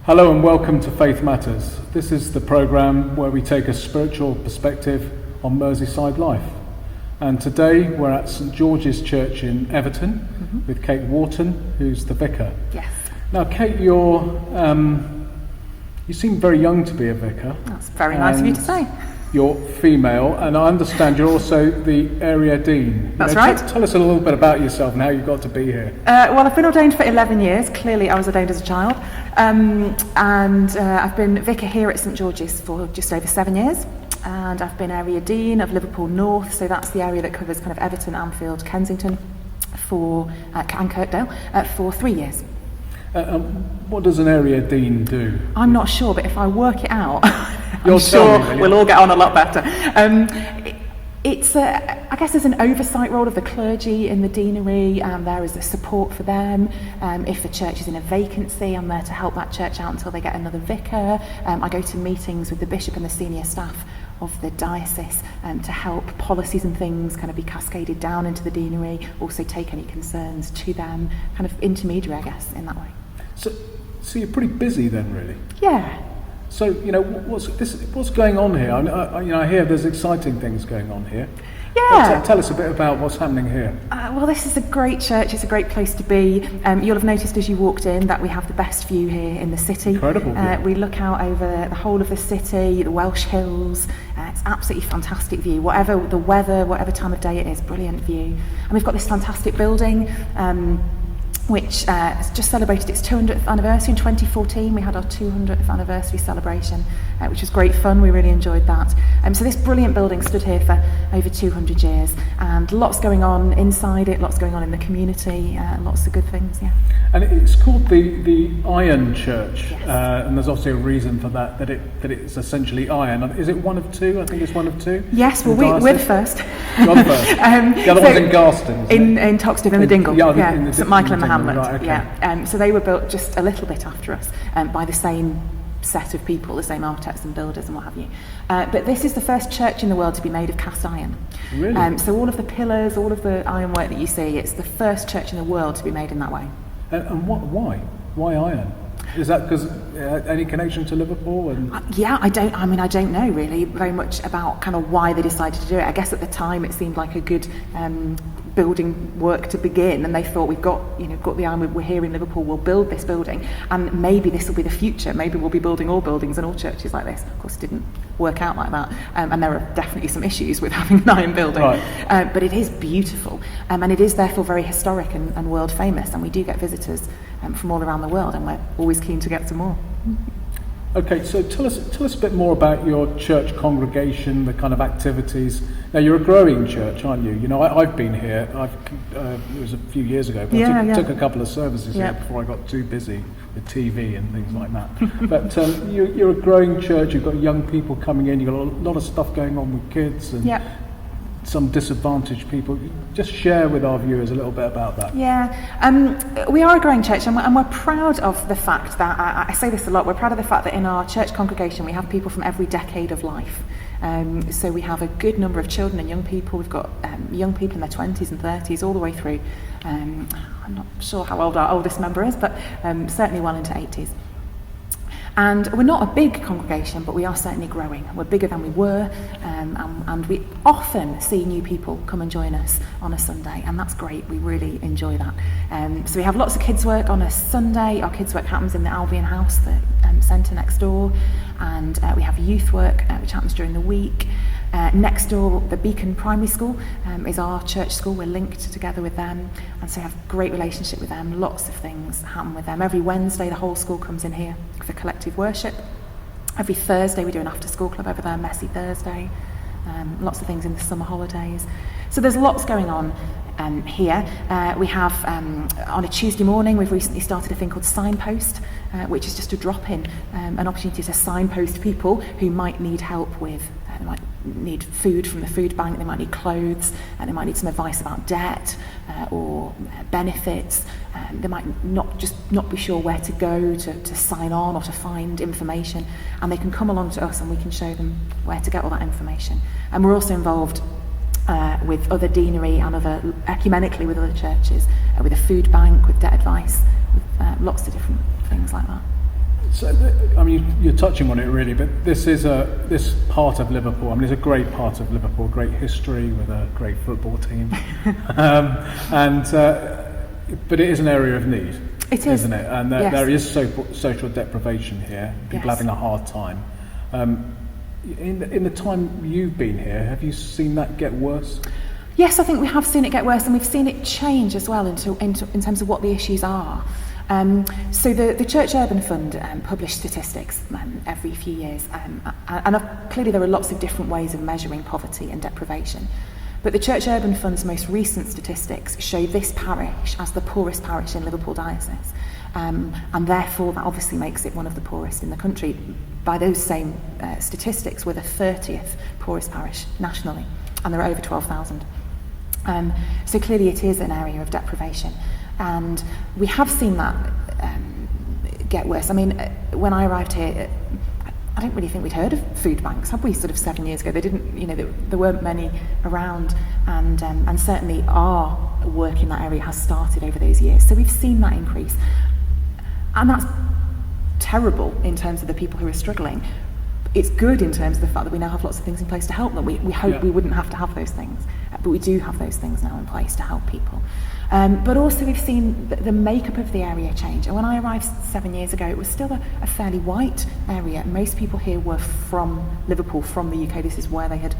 Hello and welcome to Faith Matters. This is the programme where we take a spiritual perspective on Merseyside life. And today we're at St George's Church in Everton with Kate Wharton, who's the vicar. Yes. Now Kate, you seem very young to be a vicar. That's very nice of you to say. You're female, and I understand you're also the area dean. That's right. Tell us a little bit about yourself and how you got to be here. Well, I've been ordained for 11 years. Clearly, I was ordained as a child. I've been vicar here at St George's for just over 7 years. And I've been area dean of Liverpool North, so that's the area that covers kind of Everton, Anfield, Kensington, and Kirkdale, for 3 years. What does an area dean do? I'm not sure, but if I work it out, You'll I'm sure tell me, we'll all get on a lot better. I guess there's an oversight role of the clergy in the deanery, and there is a support for them. If the church is in a vacancy, I'm there to help that church out until they get another vicar. I go to meetings with the bishop and the senior staff of the diocese to help policies and things kind of be cascaded down into the deanery, also take any concerns to them, kind of intermediary, I guess, in that way. So you're pretty busy then, really? Yeah. So, what's going on here? I hear there's exciting things going on here. Yeah. Tell us a bit about what's happening here. Well, this is a great church. It's a great place to be. You'll have noticed as you walked in that we have the best view here in the city. Incredible view. We look out over the whole of the city, the Welsh hills. It's absolutely fantastic view. Whatever the weather, whatever time of day it is, brilliant view. And we've got this fantastic building, which has just celebrated its 200th anniversary in 2014. We had our 200th anniversary celebration, which was great fun. We really enjoyed that. So this brilliant building stood here for over 200 years, and lots going on inside it, lots going on in the community, lots of good things, yeah. And it's called the Iron Church, Yes. And there's obviously a reason for that it's essentially iron. Is it one of two? I think it's one of two. Yes, well, we're the first. You're the first. The other one's in Garston, isn't it? In Toxteth, in the Dingle. In St Michael and the Dingle, Hamlet. right, okay. Yeah. So they were built just a little bit after us by the same set of people, the same architects and builders and what have you. But this is the first church in the world to be made of cast iron. Really? So all of the pillars, all of the ironwork that you see, it's the first church in the world to be made in that way. And why? Why iron? Is that because any connection to Liverpool? I don't know really very much about kind of why they decided to do it. I guess at the time it seemed like a good building work to begin, and they thought we've got the iron, we're here in Liverpool, we'll build this building, and maybe this will be the future. Maybe we'll be building all buildings and all churches like this. Of course, it didn't work out like that, and there are definitely some issues with having an iron building. Right. But it is beautiful, and it is therefore very historic and world famous, and we do get visitors from all around the world, and we're always keen to get some more. Okay, so tell us a bit more about your church congregation, the kind of activities. Now, you're a growing church, aren't you? I've been here. It was a few years ago, but I took a couple of services here before I got too busy with TV and things like that. But you're a growing church. You've got young people coming in. You've got a lot of stuff going on with kids and some disadvantaged people. Just share with our viewers a little bit about that. Yeah, we are a growing church, and we're proud of the fact that, I say this a lot, we're proud of the fact that in our church congregation we have people from every decade of life. So we have a good number of children and young people. We've got young people in their 20s and 30s all the way through. I'm not sure how old our oldest member is, but certainly well into 80s. And we're not a big congregation, but we are certainly growing. We're bigger than we were, and we often see new people come and join us on a Sunday, and that's great. We really enjoy that. So we have lots of kids' work on a Sunday. Our kids' work happens in the Albion House, the centre next door, and we have youth work, which happens during the week. Next door, the Beacon Primary School is our church school. We're linked together with them, and so we have a great relationship with them. Lots of things happen with them. Every Wednesday, the whole school comes in here for collective worship. Every Thursday, we do an after-school club over there, Messy Thursday. Lots of things in the summer holidays. So there's lots going on here. We have, on a Tuesday morning, we've recently started a thing called Signpost, which is just a drop-in, an opportunity to signpost people who might need help with, they might need food from the food bank, they might need clothes, and they might need some advice about debt or benefits. They might not be sure where to go to sign on or to find information, and they can come along to us and we can show them where to get all that information. And we're also involved with other deanery and ecumenically with other churches, with a food bank, with debt advice, with lots of different things like that. So, I mean, you're touching on it really, but this part of Liverpool. I mean, it's a great part of Liverpool, great history with a great football team, but it is an area of need. It is, isn't it? And yes. There is social deprivation here. People Yes. having a hard time. In the time you've been here, have you seen that get worse? Yes, I think we have seen it get worse, and we've seen it change as well in terms of what the issues are. So the Church Urban Fund publish statistics every few years, and clearly there are lots of different ways of measuring poverty and deprivation. But the Church Urban Fund's most recent statistics show this parish as the poorest parish in Liverpool diocese, and therefore that obviously makes it one of the poorest in the country. By those same statistics, we're the 30th poorest parish nationally, and there are over 12,000. So clearly it is an area of deprivation, and we have seen that get worse. I mean, when I arrived here, I don't really think we'd heard of food banks, have we? Sort of 7 years ago, they didn't. You know, there weren't many around, and certainly our work in that area has started over those years. So we've seen that increase, and that's terrible in terms of the people who are struggling. It's good in terms of the fact that we now have lots of things in place to help them. We hope we wouldn't have to have those things, but we do have those things now in place to help people. But also we've seen the makeup of the area change. And when I arrived 7 years ago, it was still a fairly white area. Most people here were from Liverpool, from the UK. This is where they had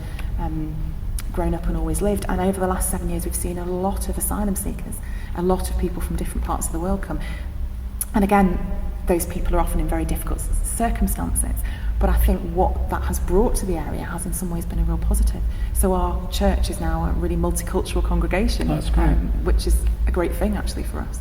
grown up and always lived. And over the last 7 years, we've seen a lot of asylum seekers, a lot of people from different parts of the world come. And again, those people are often in very difficult circumstances. But I think what that has brought to the area has in some ways been a real positive. So our church is now a really multicultural congregation, That's great. Which is a great thing actually for us.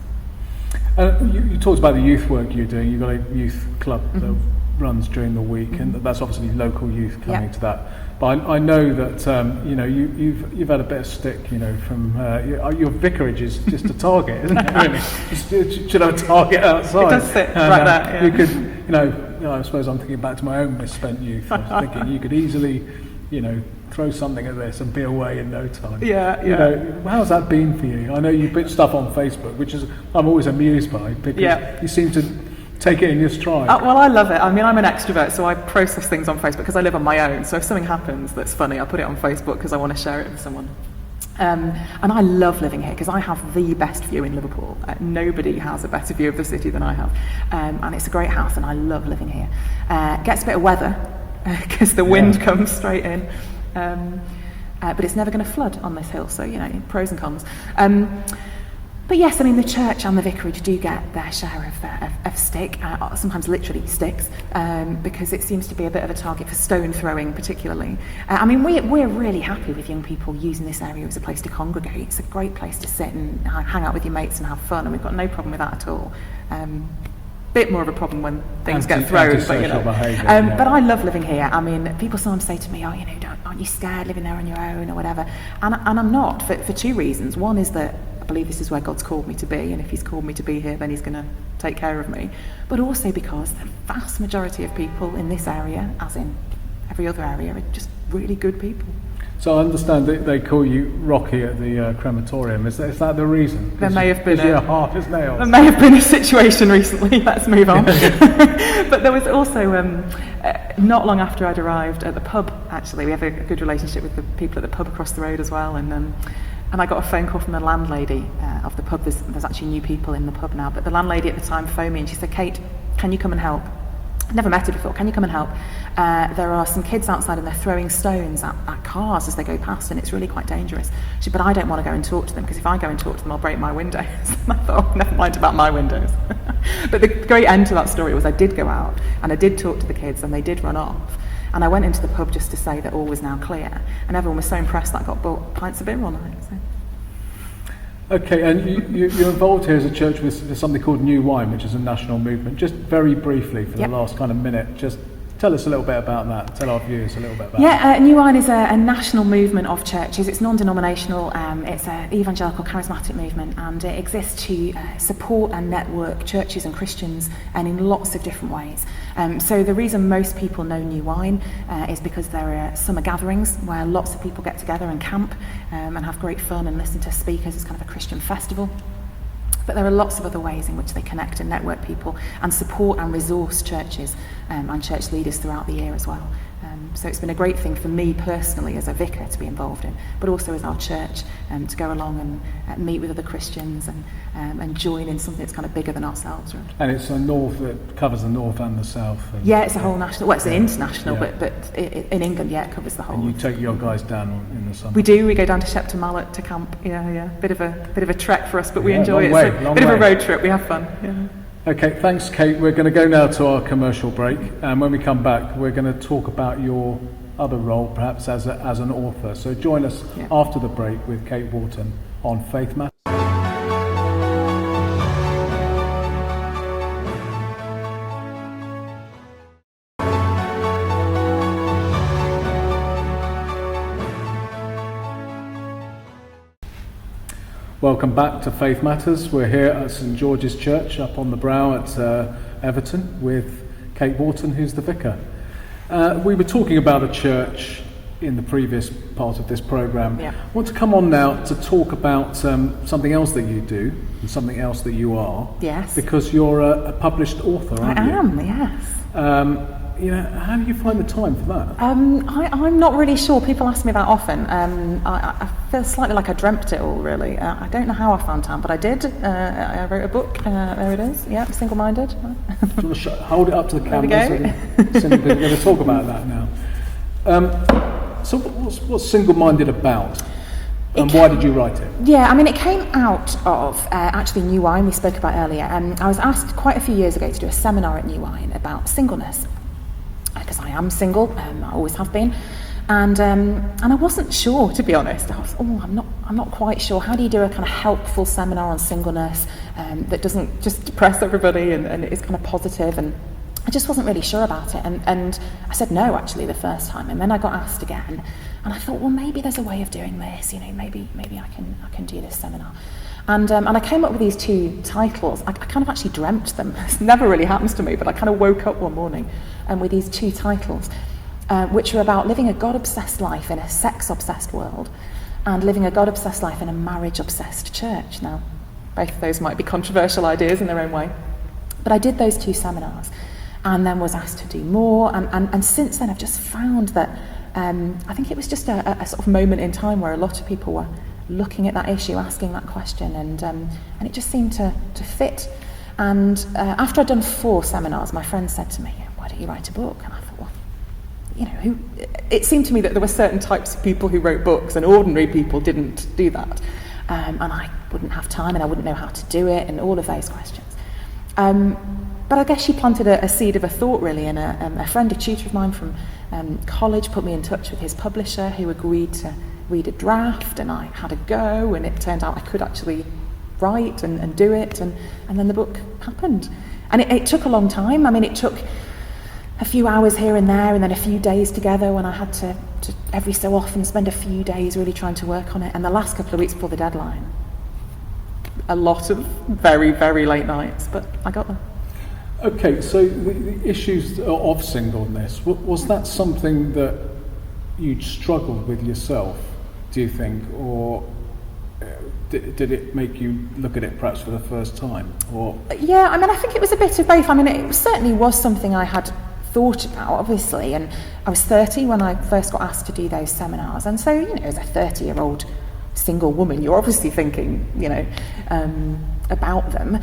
You talked about the youth work you're doing. You've got a youth club that runs during the week, and that's obviously local youth coming to that. But I know that you've had a bit of stick, from your vicarage is just a target, isn't it? Really, it should have a target outside. It does sit right there. Yeah. You could, I suppose I'm thinking back to my own misspent youth. I was thinking you could easily, throw something at this and be away in no time. How's that been for you? I know you put stuff on Facebook, which is I'm always amused by because you seem to take it in your stride. Well, I love it. I mean, I'm an extrovert, so I process things on Facebook because I live on my own. So if something happens that's funny, I put it on Facebook because I want to share it with someone. And I love living here because I have the best view in Liverpool. Nobody has a better view of the city than I have. And it's a great house and I love living here. Gets a bit of weather because the wind comes straight in. But it's never going to flood on this hill, so, pros and cons. But yes, I mean, the church and the vicarage do get their share of stick, sometimes literally sticks, because it seems to be a bit of a target for stone throwing particularly. I mean, we're really happy with young people using this area as a place to congregate. It's a great place to sit and hang out with your mates and have fun, and we've got no problem with that at all. Bit more of a problem when things get thrown, but I love living here. I mean, people sometimes say to me, aren't you scared living there on your own or whatever? And I'm not, for two reasons. One is that I believe this is where God's called me to be, and if he's called me to be here, then he's going to take care of me. But also because the vast majority of people in this area, as in every other area, are just really good people. So I understand that they call you Rocky at the crematorium. Is that the reason? There may have been you're hard as nails. There may have been a situation recently. Let's move on. But there was also not long after I'd arrived at the pub. Actually, we have a good relationship with the people at the pub across the road as well. And I got a phone call from the landlady of the pub. There's actually new people in the pub now, but the landlady at the time phoned me and she said, "Kate, can you come and help?" I'd never met her before. "Can you come and help? There are some kids outside and they're throwing stones at cars as they go past, and it's really quite dangerous." She said, "But I don't want to go and talk to them because if I go and talk to them, I'll break my windows." And I thought, never mind about my windows. But the great end to that story was I did go out and I did talk to the kids and they did run off. And I went into the pub just to say that all was now clear. And everyone was so impressed that I got bought pints of beer all night. So. Okay, and you're involved here as a church with something called New Wine, which is a national movement. Just very briefly, for the last kind of minute, just tell us a little bit about that. Tell our viewers a little bit about that. New Wine is a national movement of churches. It's non-denominational. It's an evangelical charismatic movement, and it exists to support and network churches and Christians, and in lots of different ways. So the reason most people know New Wine is because there are summer gatherings where lots of people get together and camp and have great fun and listen to speakers. It's kind of a Christian festival. But there are lots of other ways in which they connect and network people and support and resource churches and church leaders throughout the year as well. So it's been a great thing for me personally as a vicar to be involved in, but also as our church to go along and meet with other Christians and join in something that's kind of bigger than ourselves. Really. And it's a north that covers the north and the south. And yeah, it's a whole national. Well, it's an international, but in England, it covers the whole. And you take your guys down in the summer. We do. We go down to Shepton Mallet to camp. Yeah. Bit of a trek for us, but we enjoy it. Long bit way. of a road trip. We have fun. Yeah. Okay, thanks, Kate. We're going to go now to our commercial break, and when we come back, we're going to talk about your other role, perhaps as an author. So join us after the break with Kate Wharton on Faith Matters. Welcome back to Faith Matters. We're here at St George's Church up on the Brow at Everton with Kate Wharton, who's the vicar. We were talking about a church in the previous part of this programme. I want to come on now to talk about something else that you do and something else that you are. Yes. Because you're a published author, aren't you? I am, yes. How do you find the time for that? I'm not really sure. People ask me that often. I feel slightly like I dreamt it all, really. I don't know how I found time, but I did. I wrote a book. There it is. Yeah, Single-Minded. Do you want to hold it up to the camera? There we go. So we're going to talk about that now. So what's Single-Minded about? And why did you write it? Yeah, I mean, it came out of actually New Wine, we spoke about earlier. I was asked quite a few years ago to do a seminar at New Wine about singleness. Because I am single, I always have been, and I wasn't sure, to be honest. I was, I'm not quite sure. How do you do a kind of helpful seminar on singleness that doesn't just depress everybody and is kind of positive? And I just wasn't really sure about it. And I said no, actually, the first time, and then I got asked again, and I thought, well, maybe there's a way of doing this. Maybe I can do this seminar. And I came up with these two titles. I kind of actually dreamt them. This never really happens to me, but I kind of woke up one morning with these two titles, which are about living a God-obsessed life in a sex-obsessed world and living a God-obsessed life in a marriage-obsessed church. Now, both of those might be controversial ideas in their own way, but I did those two seminars and then was asked to do more. And since then, I've just found that I think it was just a sort of moment in time where a lot of people were looking at that issue, asking that question, and it just seemed to fit. And after I'd done 4 seminars, my friend said to me, why don't you write a book? And I thought, well, it seemed to me that there were certain types of people who wrote books and ordinary people didn't do that. And I wouldn't have time and I wouldn't know how to do it and all of those questions. But I guess she planted a seed of a thought, really, and a friend, a tutor of mine from college, put me in touch with his publisher, who agreed to read a draft, and I had a go, and it turned out I could actually write and do it, and then the book happened. And it took a long time. I mean, it took a few hours here and there, and then a few days together when I had to every so often spend a few days really trying to work on it. And the last couple of weeks before the deadline, a lot of very, very late nights, but I got there. Okay, so the issues of singleness, was that something that you'd struggled with yourself, do you think, or did it make you look at it perhaps for the first time? Or yeah, I mean, I think it was a bit of both. I mean, it certainly was something I had thought about, obviously, and I was 30 when I first got asked to do those seminars, and so, as a 30-year-old single woman, you're obviously thinking, about them.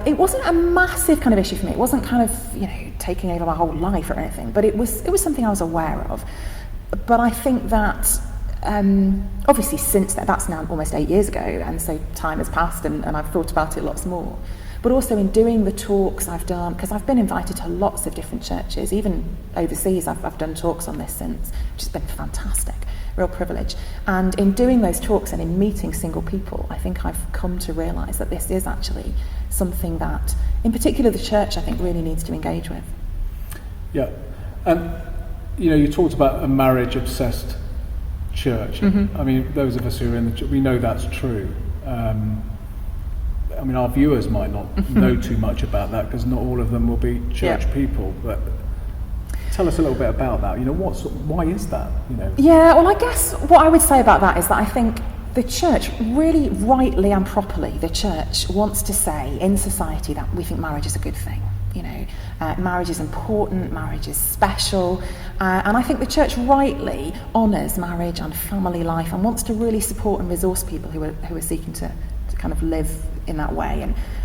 It wasn't a massive kind of issue for me. It wasn't kind of, taking over my whole life or anything, but it was something I was aware of. But I think that obviously since that's now almost 8 years ago, and so time has passed and I've thought about it lots more. But also in doing the talks I've done, because I've been invited to lots of different churches, even overseas, I've done talks on this since, which has been fantastic, real privilege. And in doing those talks and in meeting single people, I think I've come to realise that this is actually something that, in particular the church, I think really needs to engage with. Yeah, and you talked about a marriage-obsessed church. Mm-hmm. I mean, those of us who are in the church, we know that's true. I mean, our viewers might not know too much about that because not all of them will be church people. But tell us a little bit about that. Why is that? Yeah, well, I guess what I would say about that is that I think the church, really rightly and properly, the church wants to say in society that we think marriage is a good thing. Marriage is important, marriage is special, and I think the church rightly honours marriage and family life and wants to really support and resource people who are seeking to kind of live in that way,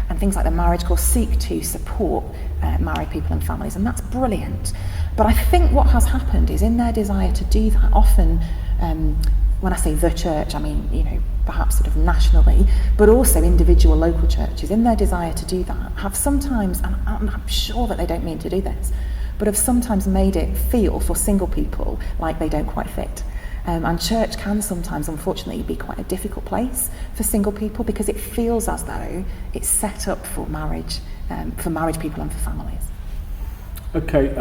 and things like the marriage course seek to support married people and families, and that's brilliant. But I think what has happened is, in their desire to do that, often when I say the church, I mean, perhaps sort of nationally, but also individual local churches, in their desire to do that, have sometimes, and I'm sure that they don't mean to do this, but have sometimes made it feel for single people like they don't quite fit. And church can sometimes, unfortunately, be quite a difficult place for single people, because it feels as though it's set up for marriage people and for families. Okay,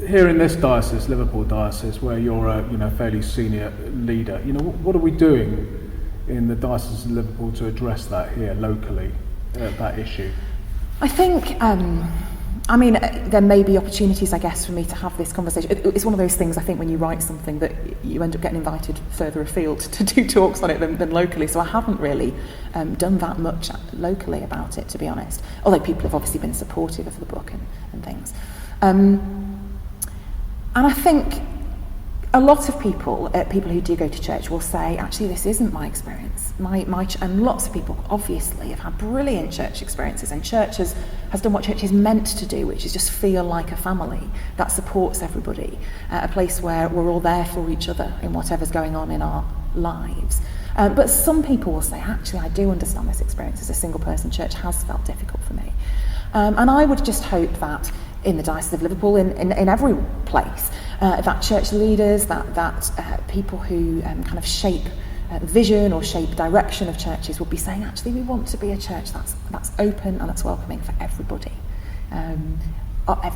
here in this diocese, Liverpool diocese, where you're a fairly senior leader, what are we doing in the diocese of Liverpool to address that here locally, that issue? I think, there may be opportunities, I guess, for me to have this conversation. It's one of those things, I think, when you write something that you end up getting invited further afield to do talks on it than locally. So I haven't really done that much locally about it, to be honest. Although people have obviously been supportive of the book and things. And I think a lot of people who do go to church will say, actually, this isn't my experience. And lots of people, obviously, have had brilliant church experiences, and church has done what church is meant to do, which is just feel like a family that supports everybody, a place where we're all there for each other in whatever's going on in our lives. But some people will say, actually, I do understand this experience as a single person. Church has felt difficult for me. And I would just hope that in the Diocese of Liverpool, in every place, that church leaders, that people who kind of shape vision or shape direction of churches will be saying, actually, we want to be a church that's open and that's welcoming for everybody.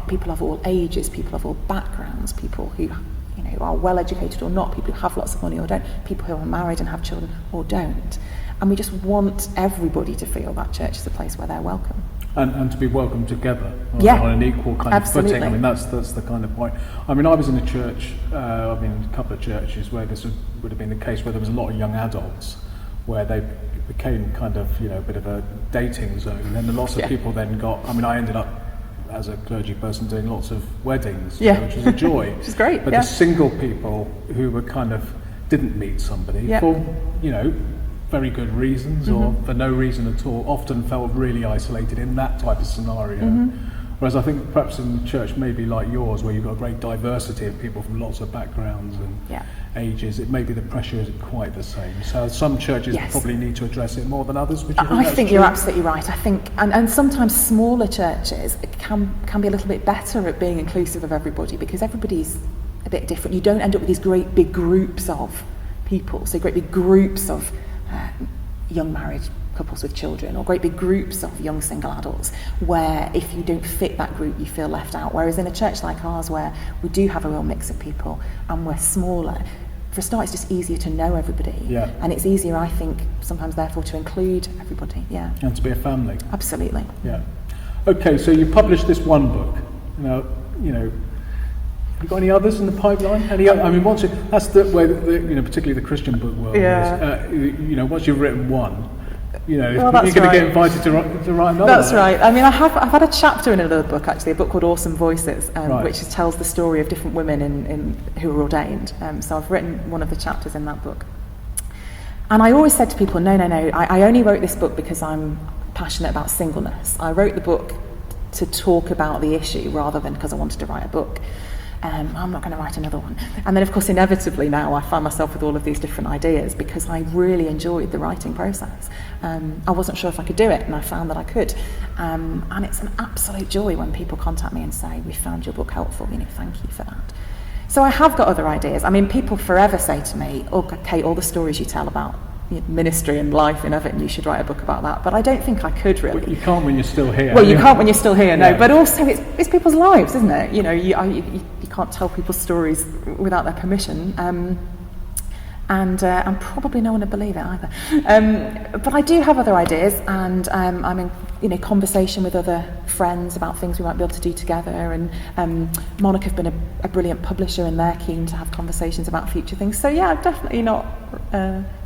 People of all ages, people of all backgrounds, people who are well educated or not, people who have lots of money or don't, people who are married and have children or don't. And we just want everybody to feel that church is a place where they're welcome. And to be welcomed together on an equal kind absolutely. of footing. That's the kind of point. I was in a church, I've been in a couple of churches where this would have been the case, where there was a lot of young adults, where they became kind of, a bit of a dating zone. And then lots of people then got, I ended up as a clergy person doing lots of weddings, which was a joy. Which is great. But the single people who were kind of didn't meet somebody for, very good reasons or for no reason at all, often felt really isolated in that type of scenario. Whereas I think perhaps in a church maybe like yours, where you've got a great diversity of people from lots of backgrounds and ages, it maybe the pressure isn't quite the same. So some churches probably need to address it more than others. I think you're absolutely right. I think, and sometimes smaller churches can be a little bit better at being inclusive of everybody, because everybody's a bit different. You don't end up with these great big groups of people, so great big groups of young married couples with children, or great big groups of young single adults, where if you don't fit that group you feel left out. Whereas in a church like ours, where we do have a real mix of people and we're smaller, for a start it's just easier to know everybody, and it's easier, I think, sometimes therefore to include everybody, and to be a family. Absolutely. Okay, so you published this one book. Have you got any others in the pipeline? That's the way that particularly the Christian book world is. Once you've written one, you're going to get invited to write another. That's right. I've had a chapter in another book, actually, a book called Awesome Voices, which tells the story of different women in who were ordained. So I've written one of the chapters in that book. And I always said to people, no, I only wrote this book because I'm passionate about singleness. I wrote the book to talk about the issue rather than because I wanted to write a book. I'm not going to write another one. And then, of course, inevitably now I find myself with all of these different ideas because I really enjoyed the writing process. I wasn't sure if I could do it, and I found that I could. And it's an absolute joy when people contact me and say, we found your book helpful, thank you for that. So I have got other ideas. People forever say to me, Kate, all the stories you tell about ministry and life in Everton, you should write a book about that. But I don't think I could really. Well, you can't when you're still here. Well, you can't when you're still here, no. But also, it's people's lives, isn't it? You can't tell people's stories without their permission. And probably no one would believe it either. But I do have other ideas, and I'm in conversation with other friends about things we might be able to do together. And Monarch have been a brilliant publisher, and they're keen to have conversations about future things. So yeah, I'm definitely not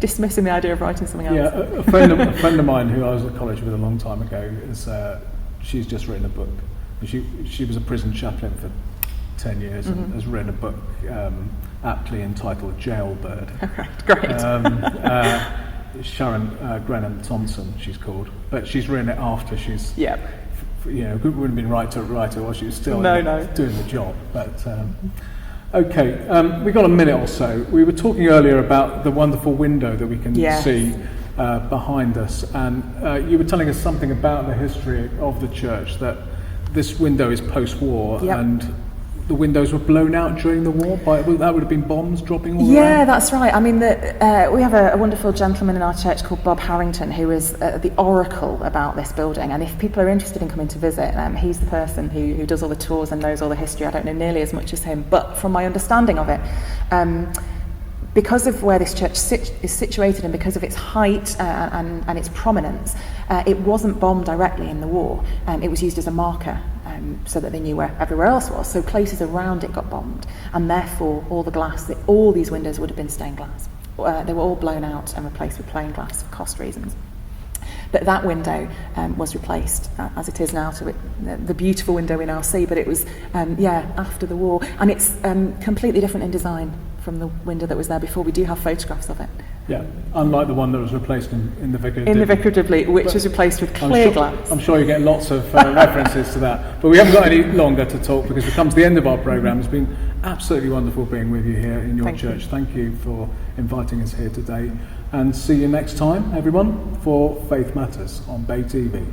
dismissing the idea of writing something else. Yeah, a friend of mine who I was at college with a long time ago she's just written a book. She was a prison chaplain for 10 years and has written a book aptly entitled Jailbird. Great. Sharon Grenham Thompson, she's called, but she's written it after she's, it wouldn't have been right to write it while she was still doing the job. But we've got a minute or so. We were talking earlier about the wonderful window that we can see behind us, and you were telling us something about the history of the church, that this window is post-war, and the windows were blown out during the war that would have been bombs dropping all around? Yeah, that's right. I mean, we have a wonderful gentleman in our church called Bob Harrington, who is the oracle about this building, and if people are interested in coming to visit, he's the person who does all the tours and knows all the history. I don't know nearly as much as him, but from my understanding of it, because of where this church is situated and because of its height and its prominence, it wasn't bombed directly in the war. It was used as a marker so that they knew where everywhere else was. So places around it got bombed, and therefore all the glass, all these windows would have been stained glass. They were all blown out and replaced with plain glass for cost reasons. But that window was replaced as it is now to the beautiful window we now see, but it was after the war, and it's completely different in design from the window that was there before. We do have photographs of it. Yeah, unlike the one that was replaced in the Vicar of Dibley. In the Vicar of Dibley, which was replaced with clear glass. I'm sure you get lots of references to that. But we haven't got any longer to talk because it comes to the end of our programme. It's been absolutely wonderful being with you here in your church. Thank you for inviting us here today. And see you next time, everyone, for Faith Matters on Bay TV.